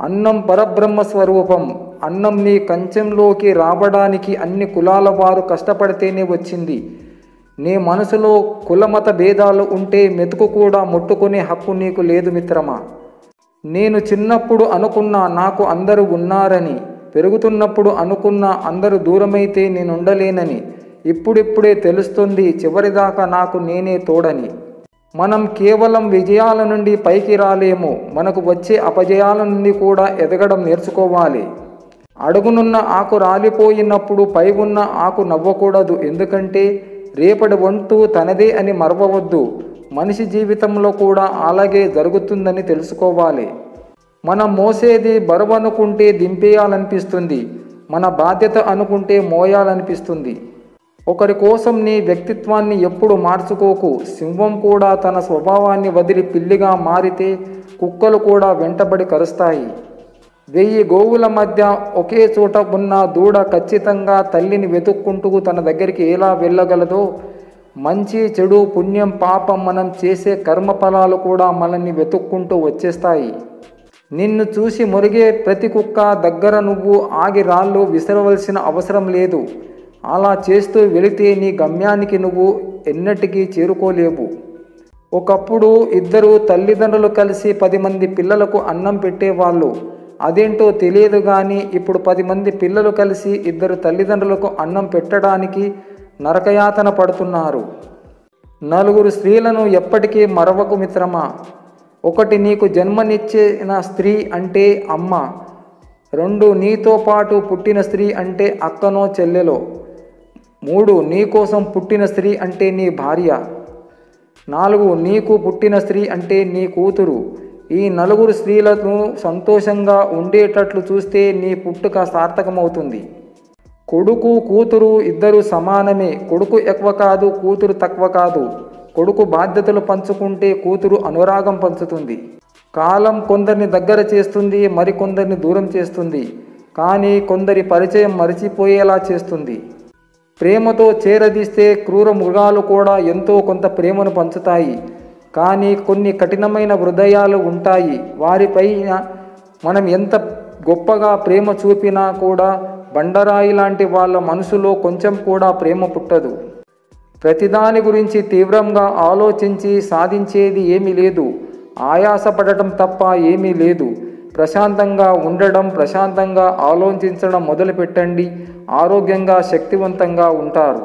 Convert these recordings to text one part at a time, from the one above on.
అన్నం పరబ్రహ్మ స్వరూపం. అన్నం నీ కంచంలోకి రావడానికి అన్ని కులాల వారు కష్టపడితేనే వచ్చింది. నీ మనసులో కులమత భేదాలు ఉంటే మెతుకు కూడా ముట్టుకునే హక్కు నీకు లేదు మిత్రమా. నేను చిన్నప్పుడు అనుకున్నా నాకు అందరూ ఉన్నారని, పెరుగుతున్నప్పుడు అనుకున్నా అందరూ దూరమైతే నేనుండలేనని, ఇప్పుడిప్పుడే తెలుస్తుంది చివరిదాకా నాకు నేనే తోడని. మనం కేవలం విజయాల నుండి పైకి రాలేము, మనకు వచ్చే అపజయాల నుండి కూడా ఎదగడం నేర్చుకోవాలి. అడుగునున్న ఆకు రాలిపోయినప్పుడు పై ఉన్న ఆకు నవ్వకూడదు, ఎందుకంటే రేపటి వంతు తనదే అని మరవవద్దు. మనిషి జీవితంలో కూడా అలాగే జరుగుతుందని తెలుసుకోవాలి. మనం మోసేది బరువు అనుకుంటే దింపేయాలనిపిస్తుంది, మన బాధ్యత అనుకుంటే మోయాలనిపిస్తుంది. ఒకరి కోసం నీ వ్యక్తిత్వాన్ని ఎప్పుడు మార్చుకోకు. సింహం కూడా తన స్వభావాన్ని వదిలి పిల్లిగా మారితే కుక్కలు కూడా వెంటబడి కరుస్తాయి. 1000 గోవుల మధ్య ఒకే చోట ఉన్న దూడ ఖచ్చితంగా తల్లిని వెతుక్కుంటూ తన దగ్గరికి ఎలా వెళ్ళగలదో, మంచి చెడు పుణ్యం పాపం మనం చేసే కర్మఫలాలు కూడా మనల్ని వెతుక్కుంటూ వచ్చేస్తాయి. నిన్ను చూసి మురిగే ప్రతి కుక్క దగ్గర నువ్వు ఆగి రాళ్ళు విసరవలసిన అవసరం లేదు. అలా చేస్తూ వెళితే నీ గమ్యానికి నువ్వు ఎన్నటికీ చేరుకోలేవు. ఒకప్పుడు 2 తల్లిదండ్రులు కలిసి 10 మంది పిల్లలకు అన్నం పెట్టేవాళ్ళు. అదేంటో తెలియదు కానీ ఇప్పుడు 10 మంది పిల్లలు కలిసి 2 తల్లిదండ్రులకు అన్నం పెట్టడానికి నరకయాతన పడుతున్నారు. 4 స్త్రీలను ఎప్పటికీ మరవకు మిత్రమా. 1 నీకు జన్మనిచ్చిన స్త్రీ అంటే అమ్మ. 2 నీతో పాటు పుట్టిన స్త్రీ అంటే అక్కనో చెల్లెలో. 3 నీకోసం పుట్టిన స్త్రీ అంటే నీ భార్య. 4 నీకు పుట్టిన స్త్రీ అంటే నీ కూతురు. ఈ 4 స్త్రీలను సంతోషంగా ఉండేటట్లు చూస్తే నీ పుట్టుక సార్థకమవుతుంది. కొడుకు కూతురు 2 సమానమే. కొడుకు ఎక్కువ కాదు, కూతురు తక్కువ కాదు. కొడుకు బాధ్యతలు పంచుకుంటే కూతురు అనురాగం పంచుతుంది. కాలం కొందరిని దగ్గర చేస్తుంది, మరికొందరిని దూరం చేస్తుంది. కానీ కొందరి పరిచయం మరిచిపోయేలా చేస్తుంది. ప్రేమతో చేరదీస్తే క్రూర మృగాలు కూడా ఎంతో కొంత ప్రేమను పంచుతాయి. కానీ కొన్ని కఠినమైన హృదయాలు ఉంటాయి. వారిపైన మనం ఎంత గొప్పగా ప్రేమ చూపినా కూడా బండరాయి లాంటి వాళ్ళ మనసులో కొంచెం కూడా ప్రేమ పుట్టదు. ప్రతిదాని గురించి తీవ్రంగా ఆలోచించి సాధించేది ఏమీ లేదు. ఆయాసపడటం తప్ప ఏమీ లేదు. ప్రశాంతంగా ఉండడం, ప్రశాంతంగా ఆలోచించడం మొదలుపెట్టండి. ఆరోగ్యంగా శక్తివంతంగా ఉంటారు.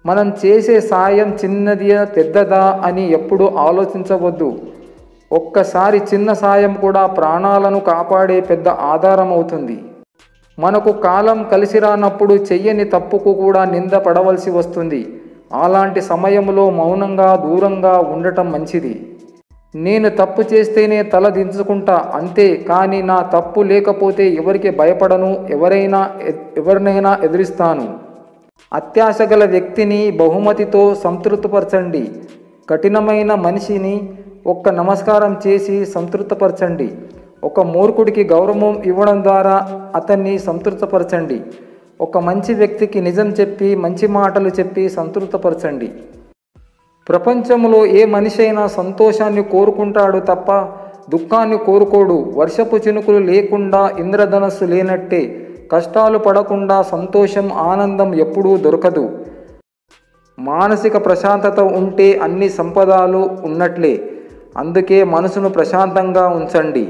మనం చేసే సాయం చిన్నదా పెద్దదా అని ఎప్పుడూ ఆలోచించవద్దు. ఒక్కసారి చిన్న సాయం కూడా ప్రాణాలను కాపాడే పెద్ద ఆధారం అవుతుంది. మనకు కాలం కలిసి రానప్పుడు చెయ్యని తప్పుకు కూడా నింద పడవలసి వస్తుంది. అలాంటి సమయంలో మౌనంగా దూరంగా ఉండటం మంచిది. నేను తప్పు చేస్తేనే తల దించుకుంటా అంతే, కానీ నా తప్పు లేకపోతే ఎవరికి భయపడను, ఎవరినైనా ఎదిరిస్తాను. అత్యాశ గల వ్యక్తిని బహుమతితో సంతృప్తిపరచండి. కఠినమైన మనిషిని ఒక్క నమస్కారం చేసి సంతృప్తిపరచండి. ఒక మూర్ఖుడికి గౌరవం ఇవ్వడం ద్వారా అతన్ని సంతృప్తిపరచండి. ఒక మంచి వ్యక్తికి నిజం చెప్పి మంచి మాటలు చెప్పి సంతృప్తిపరచండి. ప్రపంచంలో ఏ మనిషి అయినా సంతోషాన్ని కోరుకుంటాడు తప్ప దుఃఖాన్ని కోరుకోడు. వర్షపు చినుకులు లేకుండా ఇంద్రధనస్సు లేనట్టే కష్టాలు పడకుండా సంతోషం ఆనందం ఎప్పుడూ దొరకదు. మానసిక ప్రశాంతత ఉంటే అన్ని సంపదలు ఉన్నట్లే. అందుకే మనసును ప్రశాంతంగా ఉంచండి.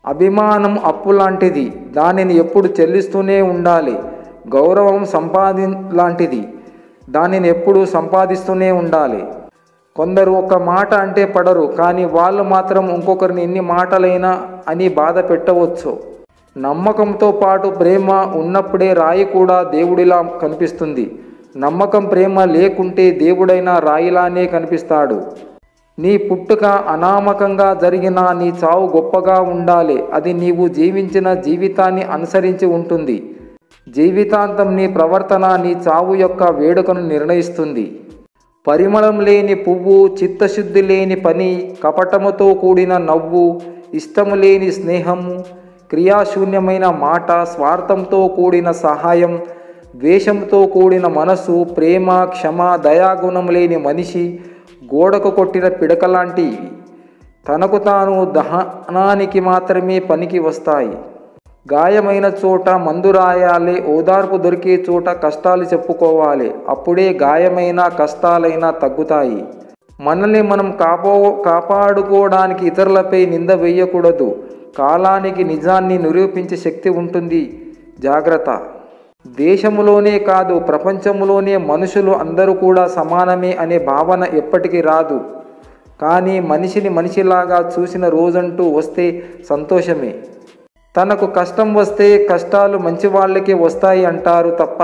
అభిమానం అప్పు లాంటిది, దానిని ఎప్పుడు చెల్లిస్తూనే ఉండాలి. గౌరవం లాంటిది, దానిని ఎప్పుడూ సంపాదిస్తూనే ఉండాలి. కొందరు ఒక మాట అంటే పడరు, కానీ వాళ్ళు మాత్రం ఇంకొకరిని ఎన్ని మాటలైనా అని బాధ పెట్టవచ్చు. నమ్మకంతో పాటు ప్రేమ ఉన్నప్పుడే రాయి కూడా దేవుడిలా కనిపిస్తుంది. నమ్మకం ప్రేమ లేకుంటే దేవుడైనా రాయిలానే కనిపిస్తాడు. నీ పుట్టుక అనామకంగా జరిగినా నీ చావు గొప్పగా ఉండాలి. అది నీవు జీవించిన జీవితాన్ని అనుసరించి ఉంటుంది. జీవితాంతం నీ ప్రవర్తన నీ చావు యొక్క వేడుకను నిర్ణయిస్తుంది. పరిమళం లేని పువ్వు, చిత్తశుద్ధి లేని పని, కపటముతో కూడిన నవ్వు, ఇష్టము లేని స్నేహము, క్రియాశూన్యమైన మాట, స్వార్థంతో కూడిన సహాయం, ద్వేషంతో కూడిన మనసు, ప్రేమ, క్షమ, దయాగుణం లేని మనిషి గోడకు కొట్టిన పిడకలాంటివి. తనకు తాను దహనానికి మాత్రమే పనికి వస్తాయి. గాయమైన చోట మందు రాయాలి, ఓదార్పు దొరికే చోట కష్టాలు చెప్పుకోవాలి. అప్పుడే గాయమైన కష్టాలైనా తగ్గుతాయి. మనల్ని మనం కాపాడుకోవడానికి ఇతరులపై నింద వేయకూడదు. కాలానికి నిజాన్ని నిరూపించే శక్తి ఉంటుంది. జాగ్రత్త. దేశంలోనే కాదు, ప్రపంచంలోనే మనుషులు అందరూ కూడా సమానమే అనే భావన ఎప్పటికీ రాదు. కానీ మనిషిని మనిషిలాగా చూసిన రోజంటూ వస్తే సంతోషమే. తనకు కష్టం వస్తే కష్టాలు మంచి వాళ్ళకే వస్తాయి అంటారు తప్ప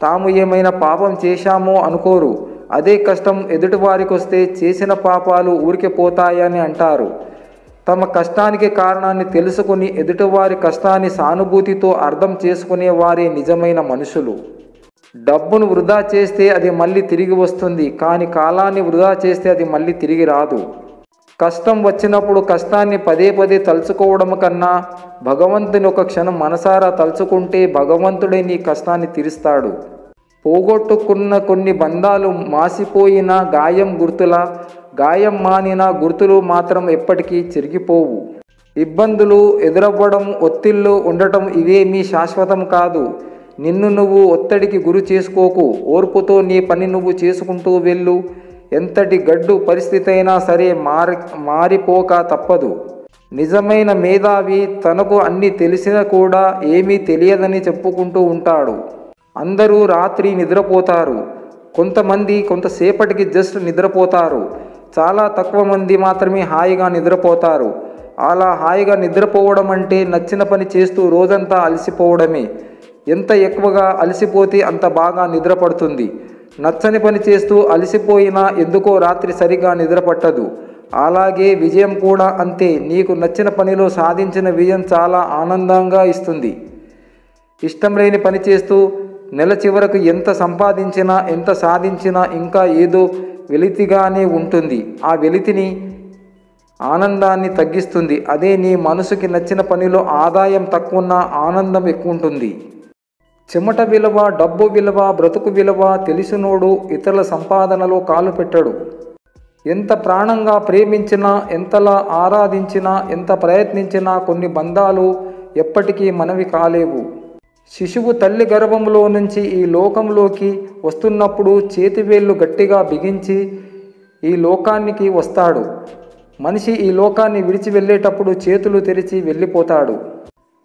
తాము ఏమైనా పాపం చేశామో అనుకోరు. అదే కష్టం ఎదుటివారికి వస్తే చేసిన పాపాలు ఊరికే పోతాయని అంటారు. తమ కష్టానికి కారణాన్ని తెలుసుకుని ఎదుటివారి కష్టాన్ని సానుభూతితో అర్థం చేసుకునే వారే నిజమైన మనుషులు. డబ్బును వృధా చేస్తే అది మళ్ళీ తిరిగి వస్తుంది, కానీ కాలాన్ని వృధా చేస్తే అది మళ్ళీ తిరిగి రాదు. కష్టం వచ్చినప్పుడు కష్టాన్ని పదే పదే తలుచుకోవడం కన్నా భగవంతుని ఒక క్షణం మనసారా తలుచుకుంటే భగవంతుడే నీ కష్టాన్ని తీరుస్తాడు. పోగొట్టుకున్న కొన్ని బంధాలు మాసిపోయిన గాయం గుర్తుల, గాయం మానిన గుర్తులు మాత్రం ఎప్పటికీ చెరిగిపోవు. ఇబ్బందులు ఎదురవ్వడం, ఒత్తిళ్ళు ఉండటం ఇవేమీ శాశ్వతం కాదు. నిన్ను నువ్వు ఒత్తిడికి గురి చేసుకోకు. ఓర్పుతో నీ పని నువ్వు చేసుకుంటూ వెళ్ళు. ఎంతటి గడ్డు పరిస్థితి అయినా సరే మారిపోక తప్పదు. నిజమైన మేధావి తనకు అన్నీ తెలిసినా కూడా ఏమీ తెలియదని చెప్పుకుంటూ ఉంటాడు. అందరూ రాత్రి నిద్రపోతారు. కొంతమంది కొంతసేపటికి జస్ట్ నిద్రపోతారు. చాలా తక్కువ మంది మాత్రమే హాయిగా నిద్రపోతారు. అలా హాయిగా నిద్రపోవడం అంటే నచ్చిన పని చేస్తూ రోజంతా అలసిపోవడమే. ఎంత ఎక్కువగా అలసిపోతే అంత బాగా నిద్రపడుతుంది. నచ్చని పని చేస్తూ అలసిపోయినా ఎందుకో రాత్రి సరిగా నిద్రపట్టదు. అలాగే విజయం కూడా అంతే. నీకు నచ్చిన పనిలో సాధించిన విజయం చాలా ఆనందంగా ఇస్తుంది. ఇష్టం లేని పని చేస్తూ నెల చివరకు ఎంత సంపాదించినా ఎంత సాధించినా ఇంకా ఏదో వెలితిగానే ఉంటుంది. ఆ వెలితిని ఆనందాన్ని తగ్గిస్తుంది. అదే నీ మనసుకి నచ్చిన పనిలో ఆదాయం తక్కువన్నా ఆనందం ఎక్కువ ఉంటుంది. చెమట విలువ, డబ్బు విలువ, బ్రతుకు విలువ తెలిసినోడు ఇతరుల సంపాదనలో కాలు పెట్టడు. ఎంత ప్రాణంగా ప్రేమించినా, ఎంతలా ఆరాధించినా, ఎంత ప్రయత్నించినా కొన్ని బంధాలు ఎప్పటికీ మనవి కాలేవు. శిశువు తల్లి గర్భంలో నుంచి ఈ లోకంలోకి వస్తున్నప్పుడు చేతివేళ్లు గట్టిగా బిగించి ఈ లోకానికి వస్తాడు. మనిషి ఈ లోకాన్ని విడిచి వెళ్ళేటప్పుడు చేతులు తెరిచి వెళ్ళిపోతాడు.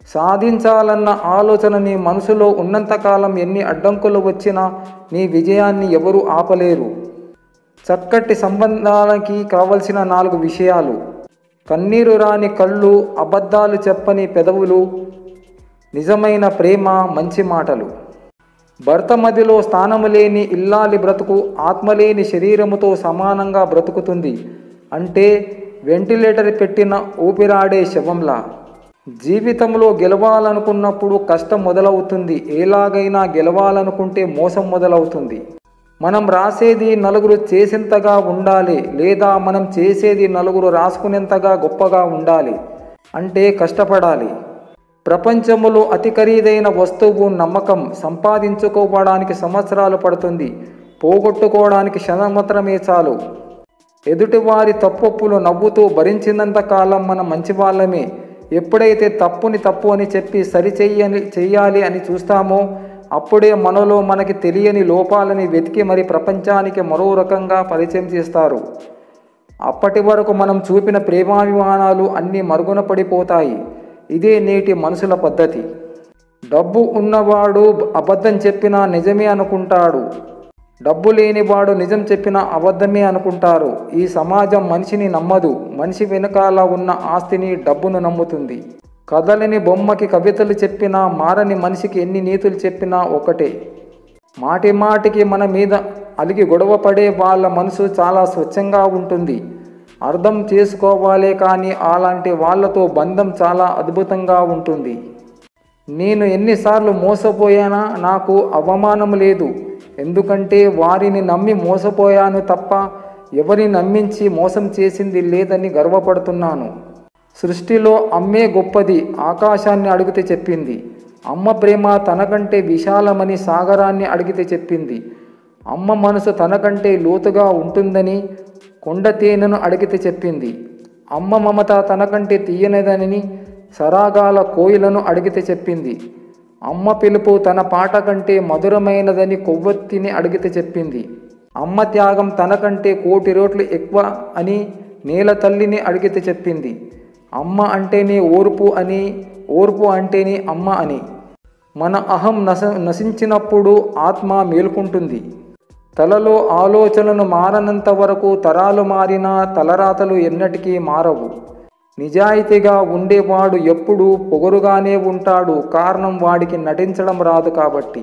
సాధించాలన్న ఆలోచన నీ మనసులో ఉన్నంతకాలం ఎన్ని అడ్డంకులు వచ్చినా నీ విజయాన్ని ఎవరూ ఆపలేరు. చక్కటి సంబంధానికి కావలసిన 4 విషయాలు: కన్నీరు రాని కళ్ళు, అబద్ధాలు చెప్పని పెదవులు, నిజమైన ప్రేమ, మంచి మాటలు. భర్త మదిలో స్థానము లేని ఇల్లాలి బ్రతుకు ఆత్మలేని శరీరముతో సమానంగా బ్రతుకుతుంది. అంటే వెంటిలేటర్ పెట్టిన ఊపిరాడే శవంలా. జీవితంలో గెలవాలనుకున్నప్పుడు కష్టం మొదలవుతుంది. ఎలాగైనా గెలవాలనుకుంటే మోసం మొదలవుతుంది. మనం రాసేది నలుగురు చేసేంతగా ఉండాలి, లేదా మనం చేసేది నలుగురు రాసుకునేంతగా గొప్పగా ఉండాలి. అంటే కష్టపడాలి. ప్రపంచంలో అతి ఖరీదైన వస్తువు నమ్మకం. సంపాదించుకోవడానికి సంవత్సరాలు పడుతుంది, పోగొట్టుకోవడానికి క్షణం మాత్రమే చాలు. ఎదుటివారి తప్పొప్పులు నవ్వుతూ భరించినంత కాలం మనం మంచివాళ్ళమే. ఎప్పుడైతే తప్పుని తప్పు అని చెప్పి చెయ్యాలి అని చూస్తామో అప్పుడే మనలో మనకి తెలియని లోపాలని వెతికి మరి ప్రపంచానికి మరో రకంగా పరిచయం చేస్తారు. అప్పటి వరకు మనం చూపిన ప్రేమాభిమానాలు అన్నీ మరుగున పడిపోతాయి. ఇదే నేటి మనుషుల పద్ధతి. డబ్బు ఉన్నవాడు అబద్ధం చెప్పినా నిజమే అనుకుంటాడు. డబ్బు లేనివాడు నిజం చెప్పినా అబద్ధమే అనుకుంటారు. ఈ సమాజం మనిషిని నమ్మదు. మనిషి వెనకాల ఉన్న ఆస్తిని, డబ్బును నమ్ముతుంది. కదలని బొమ్మకి కవితలు చెప్పినా, మారని మనిషికి ఎన్ని నీతులు చెప్పినా ఒకటే. మాటి మాటికి మన మీద అలిగి గొడవ పడే వాళ్ళ మనసు చాలా స్వచ్ఛంగా ఉంటుంది. అర్థం చేసుకోవాలే కానీ అలాంటి వాళ్ళతో బంధం చాలా అద్భుతంగా ఉంటుంది. నేను ఎన్నిసార్లు మోసపోయానా నాకు అవమానం లేదు. ఎందుకంటే వారిని నమ్మి మోసపోయాను తప్ప ఎవరిని నమ్మించి మోసం చేసింది లేదని గర్వపడుతున్నాను. సృష్టిలో అమ్మే గొప్పది ఆకాశాన్ని అడిగితే చెప్పింది. అమ్మ ప్రేమ తనకంటే విశాలమని సాగరాన్ని అడిగితే చెప్పింది. అమ్మ మనసు తనకంటే లోతుగా ఉంటుందని కొండ తేనెను అడిగితే చెప్పింది. అమ్మ మమత తనకంటే తీయనిదని సరాగాల కోయిలను అడిగితే చెప్పింది. అమ్మ పిలుపు తన పాట కంటే మధురమైనదని కొవ్వొత్తిని అడిగితే చెప్పింది. అమ్మ త్యాగం తనకంటే 1,000,000 రెట్లు ఎక్కువ అని నేల తల్లిని అడిగితే చెప్పింది. అమ్మ అంటేనే ఓర్పు అని, ఓర్పు అంటేనే అమ్మ అని. మన అహం నశించినప్పుడు ఆత్మ మేల్కొంటుంది. తలలో ఆలోచనలు మారనంత వరకు తరాలు మారినా తలరాతలు ఎన్నటికీ మారవు. నిజాయితీగా ఉండేవాడు ఎప్పుడూ పొగరుగానే ఉంటాడు. కారణం వాడికి నటించడం రాదు కాబట్టి.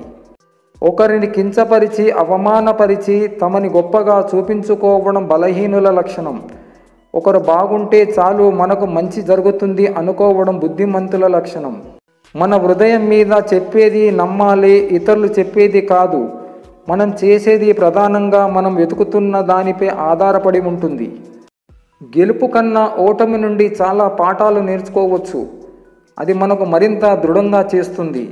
ఒకరిని కించపరిచి అవమానపరిచి తమని గొప్పగా చూపించుకోవడం బలహీనుల లక్షణం. ఒకరు బాగుంటే చాలు మనకు మంచి జరుగుతుంది అనుకోవడం బుద్ధిమంతుల లక్షణం. మన హృదయం మీద చెప్పేది నమ్మాలి, ఇతరులు చెప్పేది కాదు. మనం చేసేది ప్రధానంగా మనం వెతుకుతున్న దానిపై ఆధారపడి ఉంటుంది. గెలుపు కన్నా ఓటమి నుండి చాలా పాఠాలు నేర్చుకోవచ్చు. అది మనకు మరింత దృఢంగా చేస్తుంది.